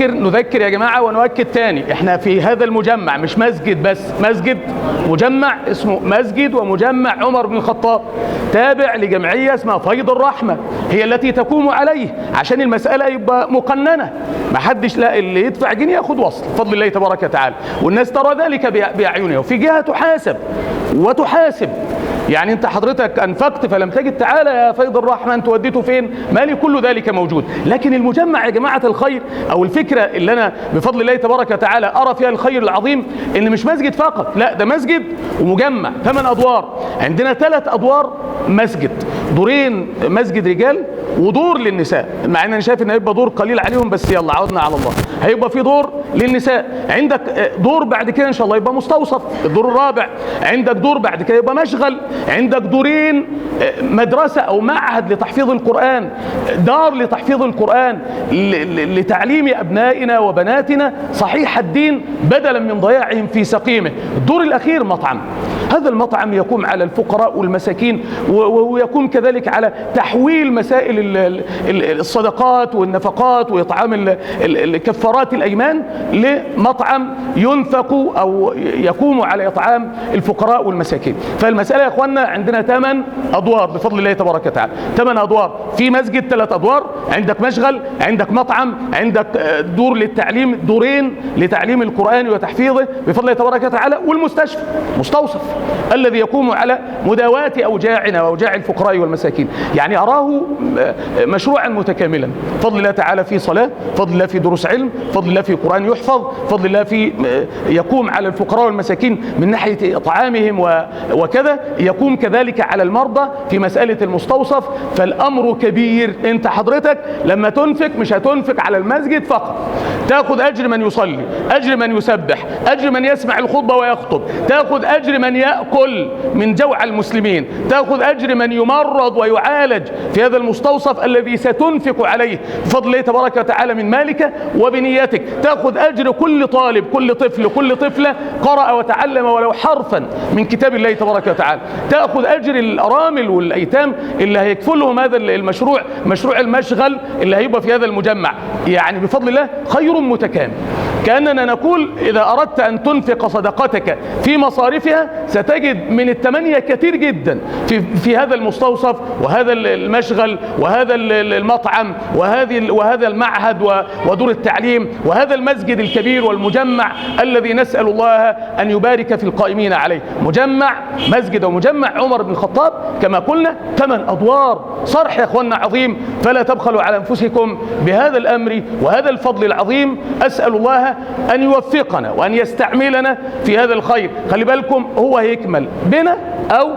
نذكر يا جماعة ونؤكد تاني، احنا في هذا المجمع مش مسجد بس، مسجد مجمع اسمه مسجد ومجمع عمر بن الخطاب، تابع لجمعية اسمها فيض الرحمة، هي التي تقوم عليه عشان المسألة يبقى مقننة، ما حدش لا اللي يدفع جنيه ياخد وصل بفضل الله تبارك وتعالى، والناس ترى ذلك بأعينها، وفي جهة تحاسب وتحاسب. يعني انت حضرتك انفقت فلم تجد، تعالى يا فيض الرحمة انت وديته فين؟ مالي كل ذلك موجود. لكن المجمع يا جماعة الخير او الفكرة اللي انا بفضل الله تبارك وتعالى ارى فيها الخير العظيم، ان مش مسجد فقط، لا ده مسجد ومجمع 8 ادوار. عندنا 3 ادوار مسجد، دورين مسجد رجال ودور للنساء، مع ان انا شايف ان هيبقى دور قليل عليهم، بس يلا عودنا على الله، هيبقى في دور للنساء. عندك دور بعد كده ان شاء الله يبقى مستوصف، الدور الرابع. عندك دور بعد كده يبقى مشغل. عندك دورين مدرسة او معهد لتحفيظ القرآن، دار لتحفيظ القرآن لتعليم ابنائنا وبناتنا صحيح الدين بدلا من ضياعهم في سقيمه. الدور الاخير مطعم، هذا المطعم يقوم على الفقراء والمساكين، ويقوم كذلك على تحويل مسائل الصدقات والنفقات وإطعام كفارات الأيمان لمطعم ينفق أو يقوم على إطعام الفقراء والمساكين. فالمسألة يا إخواننا عندنا 8 أدوار بفضل الله تبارك وتعالى، 8 أدوار في مسجد، 3 أدوار، عندك مشغل، عندك مطعم، عندك دور للتعليم، دورين لتعليم القرآن وتحفيظه بفضل الله تبارك وتعالى، والمستشفى مستوصف الذي يقوم على مداواة أوجاعنا وأوجاع الفقراء والمساكين. يعني أراه مشروعا متكاملا بفضل الله تعالى، في صلاة، بفضل الله في دروس علم، بفضل الله في قرآن يحفظ، بفضل الله في يقوم على الفقراء والمساكين من ناحية إطعامهم وكذا، يقوم كذلك على المرضى في مسألة المستوصف. فالأمر كبير. أنت حضرتك لما تنفق مش هتنفق على المسجد فقط، تأخذ أجر من يصلي، أجر من يسبح، أجر من يسمع الخطبة ويخطب، تأخذ أجر من يأكل من جوع المسلمين، تأخذ أجر من يمرض ويعالج في هذا المستوصف الذي ستنفق عليه بفضل الله تبارك وتعالى من مالك وبنيتك، تأخذ أجر كل طالب، كل طفل، كل طفلة قرأ وتعلم ولو حرفا من كتاب الله تبارك وتعالى، تأخذ أجر الأرامل والأيتام اللي هيكفلهم هذا المشروع، مشروع المشغل اللي هيبقى في هذا المجمع. يعني بفضل الله خير متكامل. كأننا نقول إذا أردت أن تنفق صدقتك في مصارفها ستجد من ال8 كثير جدا في هذا المستوصف وهذا المشغل وهذا المطعم وهذا المعهد ودور التعليم وهذا المسجد الكبير والمجمع الذي نسأل الله أن يبارك في القائمين عليه. مجمع مسجد ومجمع عمر بن الخطاب كما قلنا 8 أدوار، صرح يا أخوانا عظيم. فلا تبخلوا على أنفسكم بهذا الأمر وهذا الفضل العظيم. أسأل الله أن يوفقنا وأن يستعملنا في هذا الخير. خلي بالكم هو هيكمل بنا أو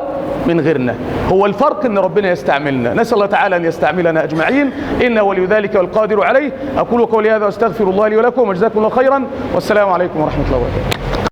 من غيرنا، هو الفرق ان ربنا يستعملنا. نسأل الله تعالى ان يستعملنا اجمعين، انه ولي ذلك والقادر عليه. اقول قولي هذا واستغفر الله لي ولكم، وجزاكم الله خيرا، والسلام عليكم ورحمة الله وبركاته.